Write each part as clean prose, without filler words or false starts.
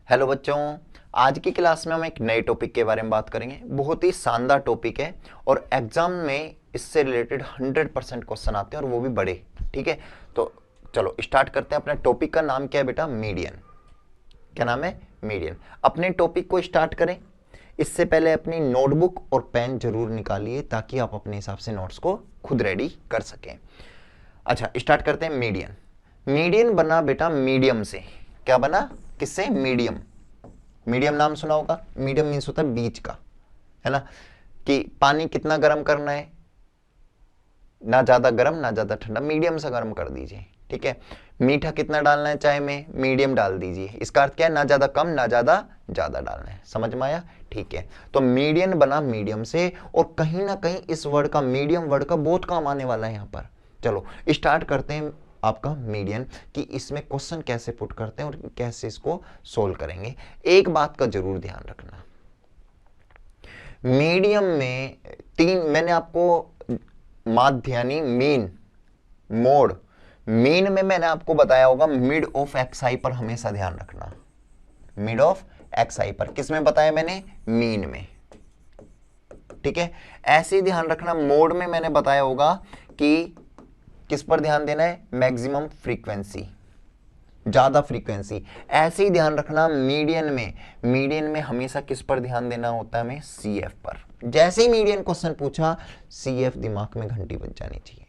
Hello बच्चों, आज की क्लास में हम एक नए टॉपिक के बारे में बात करेंगे। बहुत ही शानदार टॉपिक है और एग्जाम में इससे रिलेटेड 100% क्वेश्चन आते हैं और वो भी बड़े। ठीक है, तो चलो स्टार्ट करते हैं। अपने टॉपिक का नाम क्या है बेटा? मीडियन। क्या नाम है? मीडियन। अपने टॉपिक को स्टार्ट करें इससे पहले अपनी नोटबुक और पेन जरूर निकालिए ताकि आप अपने हिसाब से नोट्स को खुद रेडी कर सकें। अच्छा, स्टार्ट करते हैं। मीडियन। मीडियन बना बेटा मीडियम से। क्या बना? किससे? मीडियम। मीडियम नाम सुना होगा। मीडियम मीन्स होता है बीच का, है ना। कि पानी कितना गर्म करना है, ना ज्यादा गर्म ना ज्यादा ठंडा, मीडियम सा गर्म कर दीजिए। ठीक है। मीठा कितना डालना है चाय में? मीडियम डाल दीजिए। इसका अर्थ क्या है? ना ज्यादा कम ना ज्यादा ज्यादा डालना है। समझ में आया? ठीक है, तो मीडियन बना मीडियम से, और कहीं ना कहीं इस वर्ड का, मीडियम वर्ड का बहुत काम आने वाला है यहां पर। चलो स्टार्ट करते हैं आपका मीडियन, कि इसमें क्वेश्चन कैसे पुट करते हैं और कैसे इसको सोल्व करेंगे। एक बात का जरूर ध्यान रखना, मीडियम में तीन मैंने आपको माध्य यानी मीन, मोड, मीन में मैंने आपको बताया होगा मिड ऑफ एक्स आई पर हमेशा ध्यान रखना। मिड ऑफ एक्स आई पर किस में बताया मैंने? मीन में। ठीक है, ऐसे ही ध्यान रखना। मोड में मैंने बताया होगा कि किस पर ध्यान देना है? मैक्सिमम फ्रीक्वेंसी, ज्यादा फ्रीक्वेंसी। ऐसे ही ध्यान रखना मीडियन में, मीडियन में हमेशा किस पर ध्यान देना होता है? हमें सी एफ पर। जैसे ही मीडियन क्वेश्चन पूछा, सी एफ दिमाग में घंटी बज जानी चाहिए।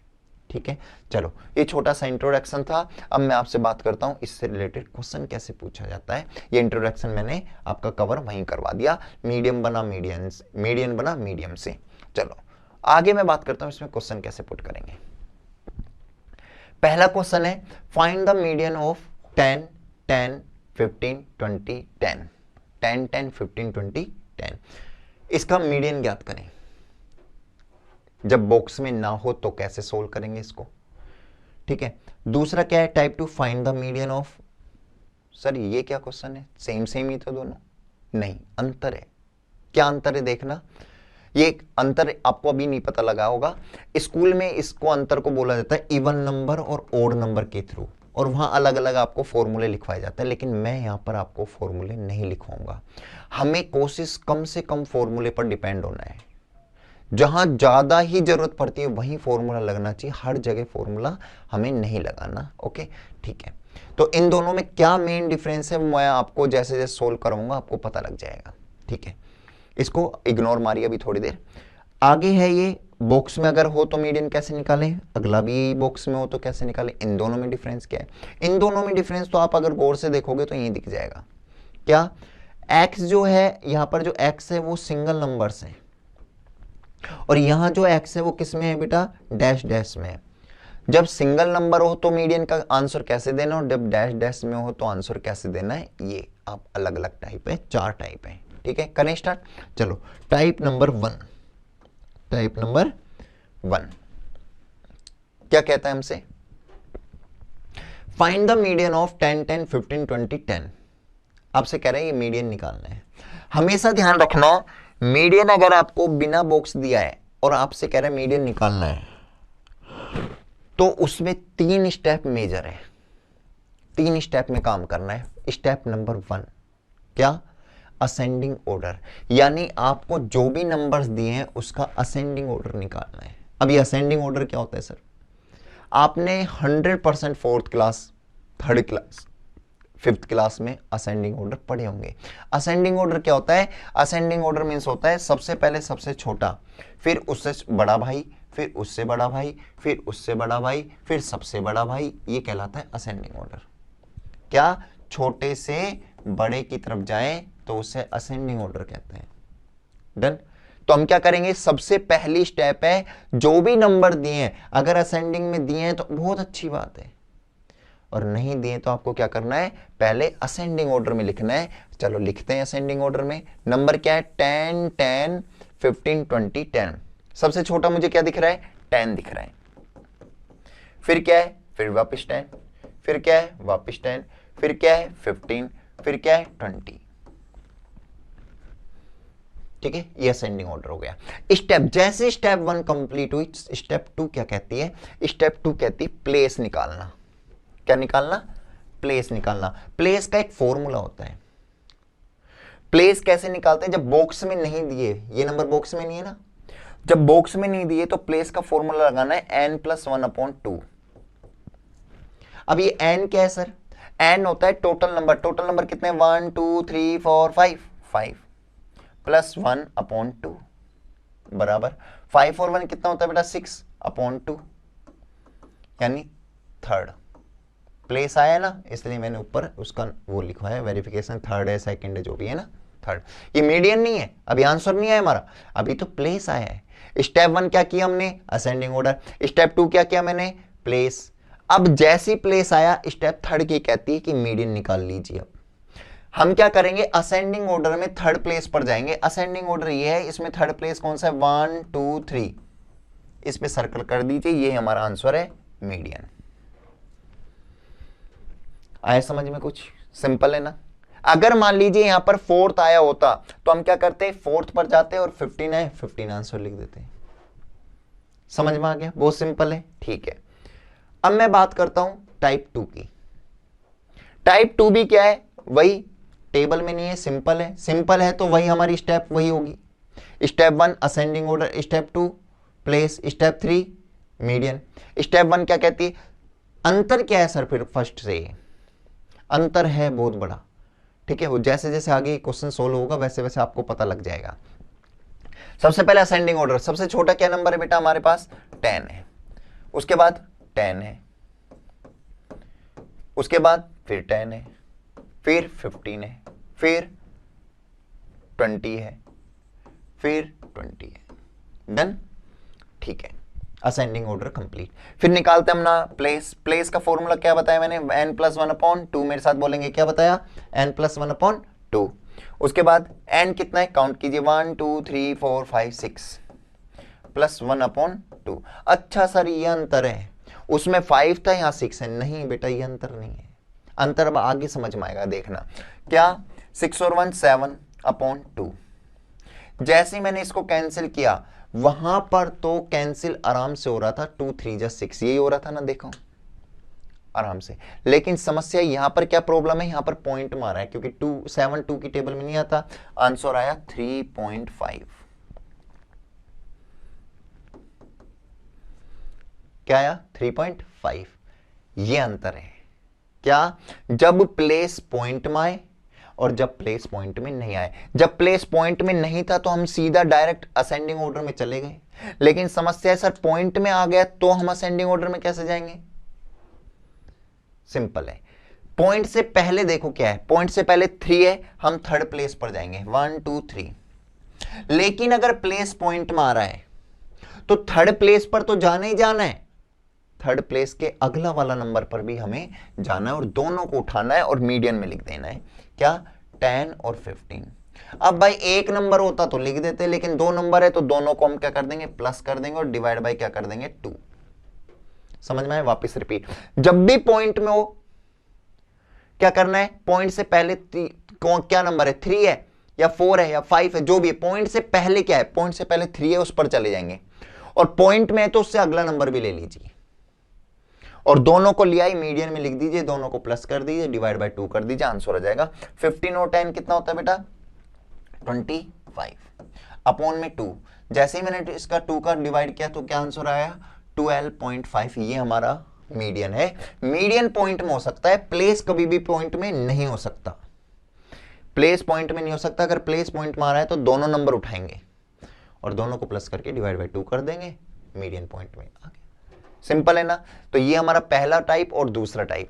ठीक है, चलो ये छोटा सा इंट्रोडक्शन था। अब मैं आपसे बात करता हूं इससे रिलेटेड क्वेश्चन कैसे पूछा जाता है। ये इंट्रोडक्शन मैंने आपका कवर वहीं करवा दिया। मीडियम बना मीडियन, मीडियन बना मीडियम से। चलो आगे मैं बात करता हूं इसमें क्वेश्चन कैसे पुट करेंगे। पहला क्वेश्चन है, फाइंड द मीडियन ऑफ 10 10 15 20 10। 10 10 15 20 10। इसका मीडियन ज्ञात करें। जब बॉक्स में ना हो तो कैसे सोल्व करेंगे इसको? ठीक है। दूसरा क्या है? Type two find the median of. Sir ये क्या क्वेश्चन है? सेम सेम ही तो दोनों। नहीं, अंतर है। क्या अंतर है देखना। ये अंतर आपको अभी नहीं पता लगा होगा। स्कूल में इसको अंतर को बोला जाता है इवन नंबर और ओड नंबर के थ्रू, और वहां अलग अलग आपको फॉर्मूले लिखवाए जाते हैं, लेकिन मैं यहां पर आपको फॉर्मूले नहीं लिखवाऊंगा। हमें कोशिश कम से कम फॉर्मूले पर डिपेंड होना है। जहां ज्यादा ही जरूरत पड़ती है वहीं फॉर्मूला लगना चाहिए, हर जगह फॉर्मूला हमें नहीं लगाना। ओके, ठीक है। तो इन दोनों में क्या मेन डिफरेंस है मैं आपको जैसे जैसे सोल्व करूंगा आपको पता लग जाएगा। ठीक है, इसको इग्नोर मारिए अभी थोड़ी देर। आगे है ये बॉक्स में अगर हो तो मीडियन कैसे निकालें, अगला भी बॉक्स में हो तो कैसे निकालें। इन दोनों में डिफरेंस क्या है? इन दोनों में डिफरेंस तो आप अगर गौर से देखोगे तो यही दिख जाएगा। क्या? एक्स जो है, यहां पर जो एक्स है वो सिंगल नंबर है, और यहां जो एक्स है वो किस में है बेटा? डैश डैश में है। जब सिंगल नंबर हो तो मीडियन का आंसर कैसे देना, और जब डैश डैश में हो तो आंसर कैसे देना है, ये आप अलग अलग टाइप है, 4 टाइप है। ठीक है, करें स्टार्ट। चलो टाइप नंबर 1। टाइप नंबर 1 क्या कहता है हमसे? Find the median of 10 10 15 20 10। आपसे कह रहे हैं ये मीडियन निकालना है। हमेशा ध्यान रखना, मीडियन अगर आपको बिना बॉक्स दिया है और आपसे कह रहे हैं मीडियन निकालना है, तो उसमें 3 स्टेप मेजर है। 3 स्टेप में काम करना है। स्टेप नंबर 1 क्या? असेंडिंग ऑर्डर, यानी आपको जो भी नंबर्स दिए हैं उसका असेंडिंग ऑर्डर निकालना है। अब ये असेंडिंग ऑर्डर क्या होता है सर? आपने 100% fourth class, third class, fifth class में असेंडिंग ऑर्डर पढ़े होंगे। असेंडिंग ऑर्डर क्या होता है? असेंडिंग ऑर्डर मीन्स होता है सबसे पहले सबसे छोटा, फिर उससे बड़ा भाई, फिर उससे बड़ा भाई, फिर उससे बड़ा भाई, फिर सबसे बड़ा भाई। ये कहलाता है असेंडिंग ऑर्डर। क्या? छोटे से बड़े की तरफ जाए तो उसे असेंडिंग ऑर्डर कहते हैं। डन। तो हम क्या करेंगे? सबसे पहली स्टेप है, जो भी नंबर दिए हैं अगर असेंडिंग में दिए हैं तो बहुत अच्छी बात है, और नहीं दिए तो आपको क्या करना है? पहले असेंडिंग ऑर्डर में लिखना है। चलो लिखते हैं असेंडिंग ऑर्डर में। नंबर क्या है? 10 10 15 20 10। सबसे छोटा मुझे क्या दिख रहा है? 10 दिख रहा है। फिर क्या है? फिर वापस 10, फिर क्या है? वापस 10, फिर क्या है? 15, फिर क्या है? 20। ठीक है, ये असेंडिंग ऑर्डर हो गया। स्टेप, जैसे स्टेप 1 कंप्लीट हुई, स्टेप 2 क्या कहती है? स्टेप 2 कहती है प्लेस निकालना। क्या निकालना? प्लेस निकालना। प्लेस का एक फॉर्मूला होता है। प्लेस कैसे निकालते हैं, जब बॉक्स में नहीं दिए, ये नंबर बॉक्स में नहीं है ना, जब बॉक्स में नहीं दिए तो प्लेस का फॉर्मूला लगाना है n+1/2। अब ये n क्या है सर, n होता है टोटल नंबर, टोटल नंबर कितने 1 2 3 4 5, 5 +1/2 बराबर 5 और 1 कितना होता है बेटा 6/2, यानी थर्ड प्लेस आया ना, इसलिए मैंने ऊपर उसका वो लिखा है, वेरिफिकेशन थर्ड है सेकंड है जो भी है ना, थर्ड। ये मीडियन नहीं है, अभी आंसर नहीं आया हमारा, अभी तो प्लेस आया है। स्टेप 1 क्या किया हमने, असेंडिंग ऑर्डर। स्टेप 2 क्या किया मैंने, प्लेस। अब जैसी प्लेस आया, स्टेप थर्ड की कहती है कि मीडियन निकाल लीजिए। अब हम क्या करेंगे, असेंडिंग ऑर्डर में थर्ड प्लेस पर जाएंगे। असेंडिंग ऑर्डर ये है, इसमें थर्ड प्लेस कौन सा है 1 2 3, इस पे सर्कल कर दीजिए, ये हमारा आंसर है मीडियन। आया समझ में कुछ, सिंपल है ना। अगर मान लीजिए यहां पर फोर्थ आया होता तो हम क्या करते, फोर्थ पर जाते और 15 है, 15 आंसर लिख देते। समझ में आ गया, बहुत सिंपल है, ठीक है। अब मैं बात करता हूं टाइप 2 की। टाइप 2 भी क्या है, वही टेबल में नहीं है, सिंपल है। सिंपल है तो वही हमारी स्टेप वही होगी। Step 1 ascending order, step 2 place, step 3 median. Step 1 क्या कहती है, अंतर क्या है सर, फिर फर्स्ट से अंतर है बहुत बड़ा, ठीक है। वो जैसे जैसे आगे क्वेश्चन सोल्व होगा वैसे वैसे आपको पता लग जाएगा। सबसे पहले असेंडिंग ऑर्डर, सबसे छोटा क्या नंबर है बेटा हमारे पास 10 है, उसके बाद 10 है, उसके बाद फिर 10 है, फिर 15 है, फिर 20 है, फिर 20 है। डन, ठीक है, असेंडिंग ऑर्डर कंप्लीट। फिर निकालते हैं हम ना प्लेस। प्लेस का फॉर्मूला क्या बताया मैंने, n+1/2, मेरे साथ बोलेंगे क्या बताया, n+1/2। उसके बाद n कितना है, काउंट कीजिए 1 2 3 4 5 6 +1/2। अच्छा सर ये अंतर है, उसमें 5 था यहाँ 6 है, नहीं बेटा ये अंतर नहीं है, अंतर अब आगे समझ में आएगा, देखना क्या, 6 और 1 7/2। जैसे ही मैंने इसको कैंसिल किया, वहां पर तो कैंसिल आराम से हो रहा था, 2 3 जा 6 यही हो रहा था ना, देखो आराम से। लेकिन समस्या यहां पर क्या प्रॉब्लम है, यहां पर पॉइंट मारा है, क्योंकि 2 7 2 की टेबल में नहीं आता। आंसर आया 3.5। क्या आया 3.5। ये अंतर है क्या, जब प्लेस पॉइंट में आए और जब प्लेस पॉइंट में नहीं आए। जब प्लेस पॉइंट में नहीं था तो हम सीधा डायरेक्ट असेंडिंग ऑर्डर में चले गए, लेकिन समस्या है सर पॉइंट में आ गया तो हम असेंडिंग ऑर्डर में कैसे जाएंगे। सिंपल है, पॉइंट से पहले देखो क्या है, पॉइंट से पहले 3 है, हम थर्ड प्लेस पर जाएंगे 1 2 3। लेकिन अगर प्लेस पॉइंट में आ रहा है तो थर्ड प्लेस पर तो जाना ही जाना है, थर्ड प्लेस के अगला वाला नंबर पर भी हमें जाना है और दोनों को उठाना है और मीडियन में लिख देना है, क्या 10 और 15। अब भाई एक नंबर होता तो लिख देते, लेकिन दो नंबर है तो दोनों को हम क्या कर देंगे, प्लस कर देंगे और डिवाइड बाय क्या कर देंगे 2। समझ में आए, वापस रिपीट, जब भी पॉइंट में हो क्या करना है, पॉइंट से पहले क्या नंबर है 3 है या 4 है या 5 है, जो भी है, पॉइंट से पहले क्या है, पॉइंट से पहले 3 है उस पर चले जाएंगे, और पॉइंट में है तो उससे अगला नंबर भी ले लीजिए और दोनों को लिया ही मीडियन में लिख दीजिए, दोनों को प्लस कर दीजिए, डिवाइड बाय 2 कर दीजिए, आंसर आ जाएगा 15 और 10 कितना होता है बेटा 25 अपॉन में 2। जैसे ही मैंने इसका 2 का डिवाइड किया तो क्या आंसर आया 12.5। ये हमारा मीडियन है। मीडियन पॉइंट में हो सकता है, प्लेस कभी भी पॉइंट में नहीं हो सकता, प्लेस पॉइंट में नहीं हो सकता। अगर प्लेस पॉइंट में आ रहा है तो दोनों नंबर उठाएंगे और दोनों को प्लस करके डिवाइड बाय 2 कर देंगे, मीडियन पॉइंट में आ गया। सिंपल है ना। तो ये हमारा पहला टाइप और दूसरा टाइप।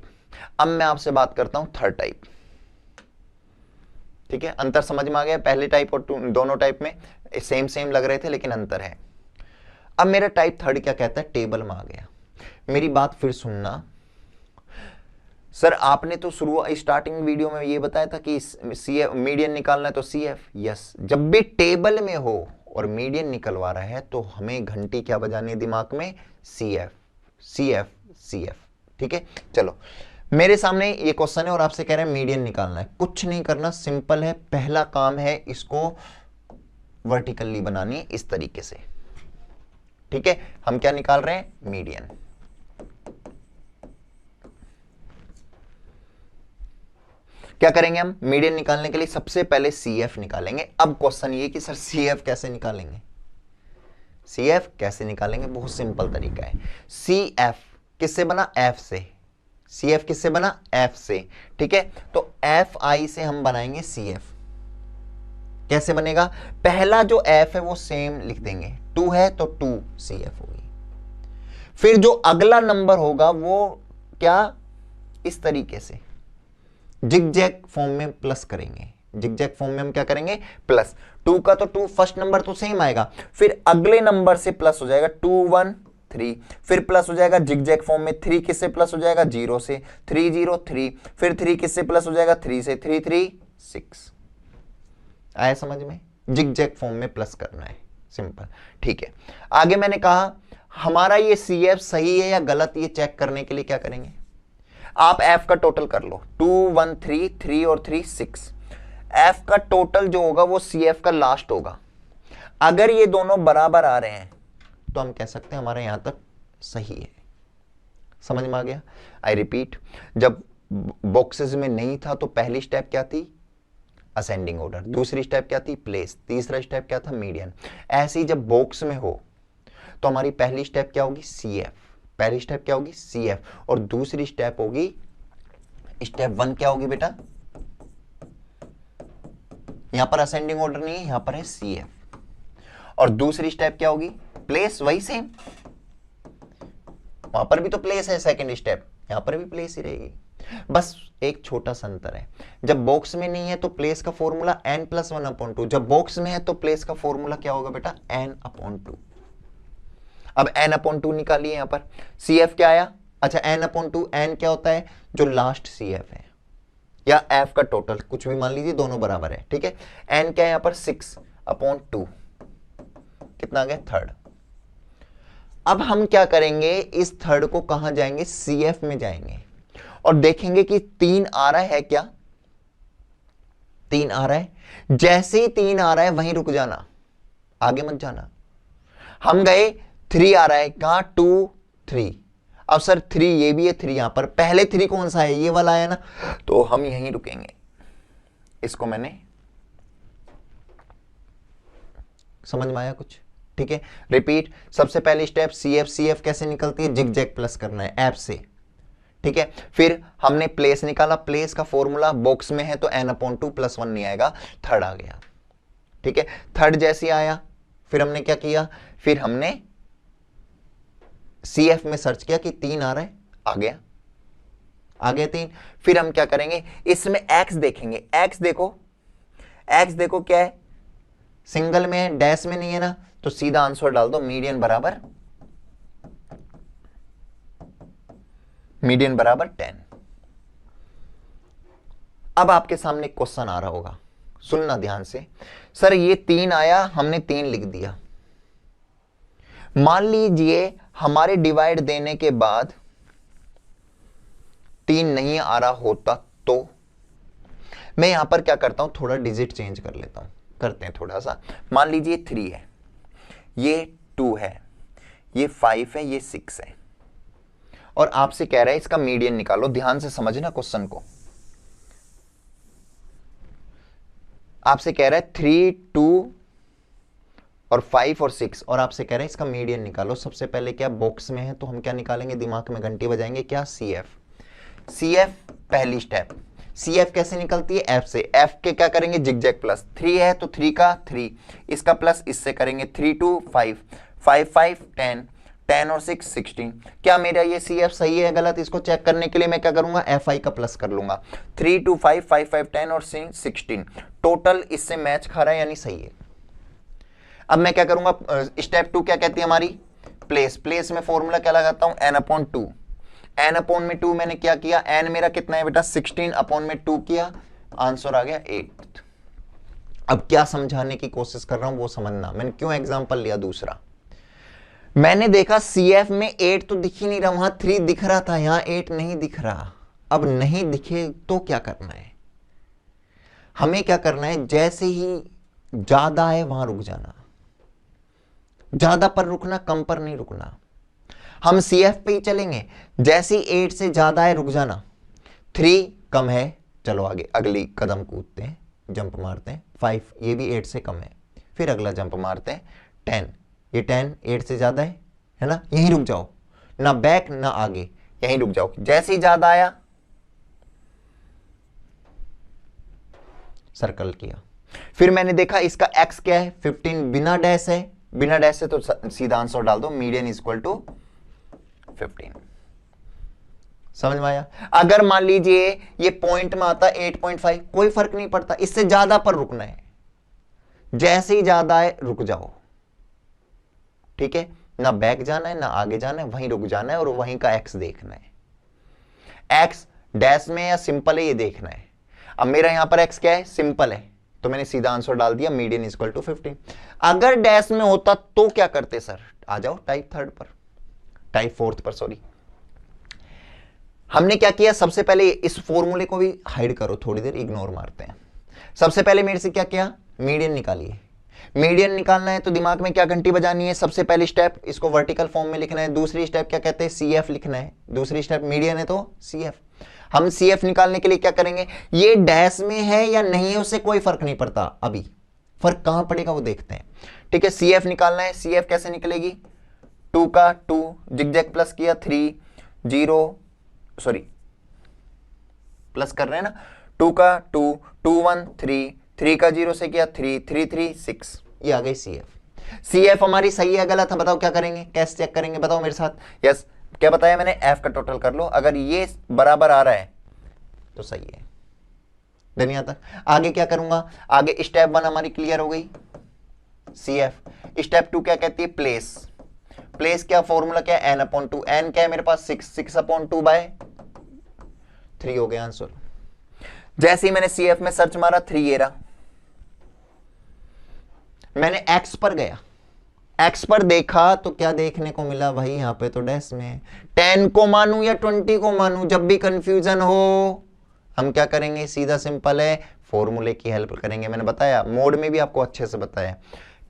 अब मैं आपसे बात करता हूं थर्ड टाइप, ठीक है। अंतर समझ में आ गया, पहले टाइप और दोनों टाइप में सेम सेम लग रहे थे लेकिन अंतर है। अब मेरा टाइप थर्ड क्या कहता है, टेबल में आ गया। मेरी बात फिर सुनना, सर आपने तो स्टार्टिंग वीडियो में ये बताया था कि CF मीडियन निकालना है तो CF, यस, जब भी टेबल में हो और मीडियन निकलवा रहा है तो हमें घंटी क्या बजानी है दिमाग में, CF CF CF, ठीक है। चलो मेरे सामने ये क्वेश्चन है और आपसे कह रहे हैं मीडियन निकालना है, कुछ नहीं करना, सिंपल है। पहला काम है इसको वर्टिकली बनानी है इस तरीके से, ठीक है। हम क्या निकाल रहे हैं, मीडियन। क्या करेंगे हम मीडियन निकालने के लिए? सबसे पहले CF निकालेंगे। अब क्वेश्चन ये कि सर CF कैसे निकालेंगे? CF कैसे निकालेंगे? बहुत सिंपल तरीका है। CF किससे बना? F से। CF किससे बना? F से। ठीक है, तो FI से हम बनाएंगे CF। कैसे बनेगा? पहला जो F है वो सेम लिख देंगे, 2 है तो 2 CF होगी। फिर जो अगला नंबर होगा वो क्या, इस तरीके से जिगजैग फॉर्म में प्लस करेंगे। जिगजैग फॉर्म में हम क्या करेंगे? प्लस। 2 का तो 2, फर्स्ट नंबर तो सेम आएगा, फिर अगले नंबर से प्लस हो जाएगा, 2 1 3, फिर प्लस हो जाएगा जिगजैग फॉर्म में। 3 किससे प्लस हो जाएगा? 0 से। 3 0 3, फिर 3 किससे प्लस हो जाएगा? 3 से। 3 3 6। आया समझ में? जिगजैग फॉर्म में प्लस करना है, सिंपल। ठीक है, आगे मैंने कहा हमारा ये CF सही है या गलत, ये चेक करने के लिए क्या करेंगे? आप F का टोटल कर लो, 2 1 3, 3 और 3 6। F का टोटल जो होगा वो CF का लास्ट होगा। अगर ये दोनों बराबर आ रहे हैं तो हम कह सकते हैं हमारे यहां तक सही है। समझ में आ गया? आई रिपीट, जब बॉक्सेस में नहीं था तो पहली स्टेप क्या थी? Ascending order. दूसरी स्टेप क्या थी? प्लेस। तीसरा स्टेप क्या था? मीडियन। ऐसे ही जब बॉक्स में हो तो हमारी पहली स्टेप क्या होगी? CF। पहली स्टेप क्या होगी? CF। और दूसरी स्टेप होगी, स्टेप 1 क्या होगी बेटा? यहां पर असेंडिंग ऑर्डर नहीं है, यहां पर है CF। और दूसरी स्टेप क्या होगी? प्लेस। वही सेम, वहां पर भी तो प्लेस है सेकंड स्टेप, यहां पर भी प्लेस ही रहेगी। बस एक छोटा सा अंतर है, जब बॉक्स में नहीं है तो प्लेस का फॉर्मूला n+1/2, जब बॉक्स में है तो प्लेस का फॉर्मूला क्या होगा बेटा? n/2। अब n/2 निकालिए यहां पर। CF क्या आया? अच्छा, n/2, n क्या होता है? जो लास्ट CF है, या F का टोटल, कुछ भी मान लीजिए, दोनों बराबर है। ठीक है, n क्या है यहां पर? 6/2। कितना आ गया? थर्ड। अब हम क्या करेंगे, इस थर्ड को कहां जाएंगे? CF में जाएंगे और देखेंगे कि 3 आ रहा है क्या? 3 आ रहा है। जैसे ही 3 आ रहा है वहीं रुक जाना, आगे मत जाना। हम गए 3 आ रहा है, कहां? 2 3। अब सर 3 ये भी है, 3 यहां पर, पहले 3 कौन सा है? ये वाला है ना, तो हम यहीं रुकेंगे। इसको मैंने, समझ में आया कुछ? ठीक है, रिपीट। सबसे पहली स्टेप CF कैसे निकलती है? जिगजैग प्लस करना है F से। ठीक है, फिर हमने प्लेस निकाला, प्लेस का फॉर्मूला बॉक्स में है तो n/2 +1 नहीं आएगा, थर्ड आ गया। ठीक है, थर्ड जैसे आया फिर हमने क्या किया? फिर हमने CF में सर्च किया कि 3 आ रहा है, आ गया, आ गया 3। फिर हम क्या करेंगे? इसमें X देखेंगे। X देखो, X देखो क्या है? सिंगल में है, डैश में नहीं है ना, तो सीधा आंसर डाल दो, मीडियन बराबर 10। अब आपके सामने क्वेश्चन आ रहा होगा, सुनना ध्यान से। सर ये 3 आया, हमने 3 लिख दिया। मान लीजिए हमारे डिवाइड देने के बाद 3 नहीं आ रहा होता तो मैं यहां पर क्या करता हूं? थोड़ा डिजिट चेंज कर लेता हूं, करते हैं थोड़ा सा। मान लीजिए 3 है, ये 2 है, ये 5 है, ये 6 है, और आपसे कह रहा है इसका मीडियन निकालो। ध्यान से समझना क्वेश्चन को। आपसे कह रहा है 3 2 और 5 और 6, और आपसे कह रहा है इसका मीडियन निकालो। सबसे पहले क्या, बॉक्स में है तो हम क्या निकालेंगे? दिमाग में घंटी बजाएंगे, क्या? CF पहली स्टेप। CF कैसे निकलती है? F से। F के क्या करेंगे? Zigzag plus. 3 है तो 3 का 3, इसका प्लस इससे करेंगे, 3 2 5, 5 5 10, 10 और 6 16। क्या मेरा ये CF सही है गलत? इसको चेक करने के लिए मैं क्या करूंगा? FI का प्लस कर लूंगा। 3 2 5 5 5 10 और 16, टोटल इससे मैच खा रहा है, यानी सही है। अब मैं क्या करूंगा? स्टेप 2 क्या कहती है हमारी? प्लेस। प्लेस में फॉर्मूला क्या लगाता हूं? n/2। n/2 मैंने क्या किया? n मेरा कितना है बेटा? 16/2 किया, आंसर आ गया 8। अब क्या समझाने की कोशिश कर रहा हूं वो समझना। मैंने क्यों एग्जांपल लिया दूसरा? मैंने देखा CF में 8 तो दिख ही नहीं रहा, वहां 3 दिख रहा था, यहां 8 नहीं दिख रहा। अब नहीं दिखे तो क्या करना है? हमें क्या करना है? जैसे ही ज्यादा है वहां रुक जाना, ज्यादा पर रुकना, कम पर नहीं रुकना। हम CF पे ही चलेंगे। जैसे ही 8 से ज्यादा है रुक जाना, 3 कम है चलो आगे अगली कदम कूदते हैं, जंप मारते हैं। 5 ये भी 8 से कम है, फिर अगला जंप मारते हैं 10, ये 10 8 से ज्यादा है ना, यहीं रुक जाओ, ना बैक ना आगे, यहीं रुक जाओ। जैसे ही ज्यादा आया सर्कल किया, फिर मैंने देखा इसका x क्या है 15, बिना डैश है, बिना डैश से तो सीधा आंसर डाल दो, मीडियन इज इक्वल टू 15। समझ में आया? अगर मान लीजिए ये पॉइंट में आता 8.5, कोई फर्क नहीं पड़ता, इससे ज्यादा पर रुकना है, जैसे ही ज्यादा है रुक जाओ, ठीक है, ना बैक जाना है ना आगे जाना है, वहीं रुक जाना है और वहीं का x देखना है। x डैश में या सिंपल है ये देखना है। अब मेरा यहां पर x क्या है, सिंपल है, तो मैंने सीधा आंसर डाल दिया, मीडियन इज इक्वल टू 15। अगर डैश में होता तो क्या करते सर? आ जाओ टाइप थर्ड पर, टाइप फोर्थ पर, सॉरी। हमने क्या किया, सबसे पहले इस फॉर्मूले को भी हाइड करो, थोड़ी देर इग्नोर मारते हैं। सबसे पहले मेरे से क्या किया, मीडियन निकालिए। मीडियन निकालना है तो दिमाग में क्या घंटी बजानी है, सबसे पहली स्टेप इसको वर्टिकल फॉर्म में लिखना है, दूसरी स्टेप क्या कहते हैं, CF लिखना है, दूसरी स्टेप मीडियन है तो CF। हम CF निकालने के लिए क्या करेंगे, ये डैश में है या नहीं है उससे कोई फर्क नहीं पड़ता, अभी फर्क कहां पड़ेगा वो देखते हैं, ठीक है। CF निकालना है, CF कैसे निकलेगी, 2 का 2 जिगजैग प्लस किया 3 0, सॉरी प्लस कर रहे हैं ना, 2 का 2 2 1 3 3 का 0 से किया 3 3 3 6, ये आ गई CF। CF हमारी सही है गलत है, बताओ क्या करेंगे, कैसे चेक करेंगे, बताओ मेरे साथ। यस, क्या बताया मैंने, F का टोटल कर लो, अगर ये बराबर आ रहा है तो सही है। दुनिया तक आगे क्या करूंगा, आगे स्टेप 1 हमारी क्लियर हो गई CF। स्टेप 2 क्या कहती है, प्लेस। प्लेस क्या फॉर्मूला क्या है, n/2, n क्या है मेरे पास 6, 6/2/3 हो गया आंसर। जैसे ही मैंने CF में सर्च मारा 3 ये रहा, मैंने x पर गया, x पर देखा तो क्या देखने को मिला भाई, यहां पे तो डैश में 10 को मानूं या 20 को मानूं, जब भी कंफ्यूजन हो हम क्या करेंगे, सीधा सिंपल है फॉर्मूले की हेल्प करेंगे। मैंने बताया मोड में भी आपको अच्छे से बताया,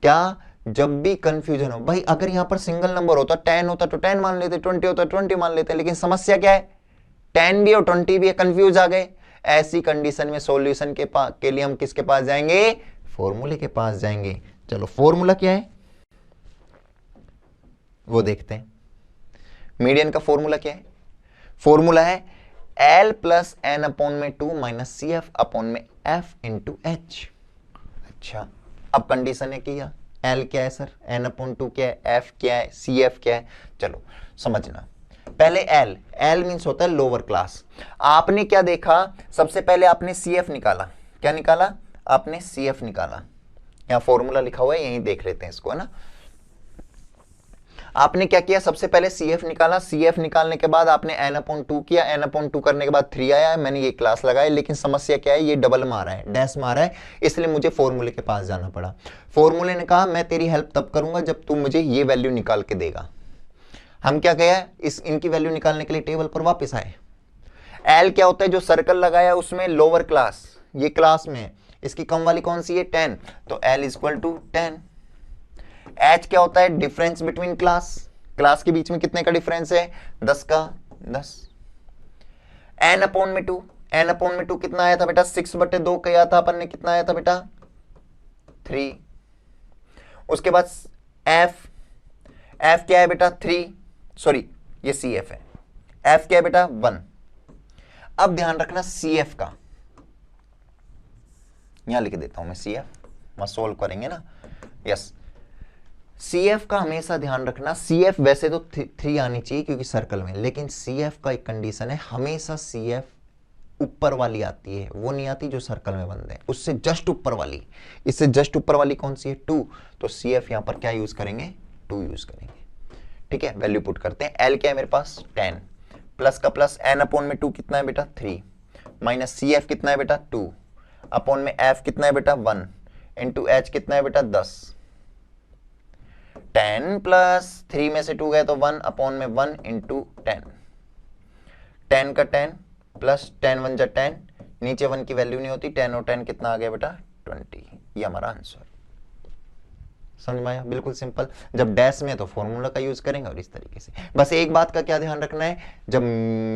क्या जब भी कंफ्यूजन हो भाई, अगर यहां पर सिंगल नंबर होता 10 होता तो 10 मान लेते, 20 होता 20 मान लेते, लेकिन समस्या क्या है 10 भी और 20 भी है, कंफ्यूज आ गए। ऐसी कंडीशन में सॉल्यूशन के लिए हम किसके पास जाएंगे, फॉर्मूले के पास जाएंगे। चलो फॉर्मूला क्या है वो देखते हैं। मीडियन का फॉर्मूला क्या है, फॉर्मूला है L plus n/2 minus CF upon में F इंटू H। अच्छा, अब कंडीशन है किया, L क्या है सर, n/2 क्या है, F क्या है, CF क्या है। चलो समझना, पहले L मीन्स होता है लोअर क्लास। आपने क्या देखा, सबसे पहले आपने CF निकाला, क्या निकाला आपने, CF निकाला, यहां फॉर्मूला लिखा हुआ है यहीं देख लेते हैं इसको, है ना। आपने क्या किया, सबसे पहले CF निकाला, CF निकालने के बाद आपने n/2 किया, n/2 करने के बाद 3 आया, मैंने ये क्लास लगाई, लेकिन समस्या क्या है, ये डबल मारा है, डैश मारा है, इसलिए मुझे फॉर्मूले के पास जाना पड़ा। फॉर्मूले ने कहा मैं तेरी हेल्प तब करूंगा जब तू मुझे ये वैल्यू निकाल के देगा। हम क्या गया, इनकी वैल्यू निकालने के लिए टेबल पर वापस आए। L क्या होता है, जो सर्कल लगाया उसमें लोअर क्लास, ये क्लास में इसकी कम वाली कौन सी है 10, तो L is equal to 10। H क्या होता है, डिफरेंस बिटवीन क्लास, क्लास के बीच में कितने का डिफरेंस है, 10 का 10। n/2, n/2 कितना आया था बेटा, 6/2 किया था अपन ने, कितना आया था बेटा 3। उसके बाद F क्या है बेटा 3, सॉरी ये CF है, F क्या है बेटा 1। अब ध्यान रखना CF का, यहां लिख देता हूं मैं CF, वहां सोल्व करेंगे ना, यस। CF का हमेशा ध्यान रखना, CF वैसे तो 3 आनी चाहिए क्योंकि सर्कल में, लेकिन CF का एक कंडीशन है, हमेशा CF ऊपर वाली आती है, वो नहीं आती जो सर्कल में बंद है, उससे जस्ट ऊपर वाली। इससे जस्ट ऊपर वाली कौन सी है 2, तो CF यहां पर क्या यूज करेंगे 2 यूज करेंगे, ठीक है। वैल्यू पुट करते हैं, L क्या है मेरे पास 10, प्लस का प्लस, n/2 कितना है बेटा 3, माइनस CF कितना है बेटा 2, अपॉन में F कितना है बेटा 1, इंटू H कितना है बेटा 10। 10 प्लस 3 में से 2 गए तो 1 अपॉन में 1 इंटू 10, 10 का 10 प्लस 10 1 जा 10, नीचे 1 की वैल्यू नहीं होती, 10 और 10 कितना आ गया बेटा 20। ये हमारा आंसर। समझ में आया? बिल्कुल सिंपल। जब डैश में तो फॉर्मूला का यूज करेंगे और इस तरीके से। बस एक बात का क्या ध्यान रखना है, जब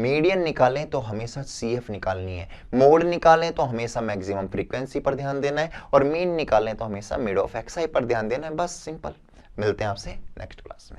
मीडियन निकालें तो हमेशा CF निकालनी है, मोड निकालें तो हमेशा मैक्सिमम फ्रीक्वेंसी पर ध्यान देना है, और मीन निकालें तो हमेशा मिड ऑफ xi पर ध्यान देना है। बस सिंपल। मिलते हैं आपसे नेक्स्ट क्लास में।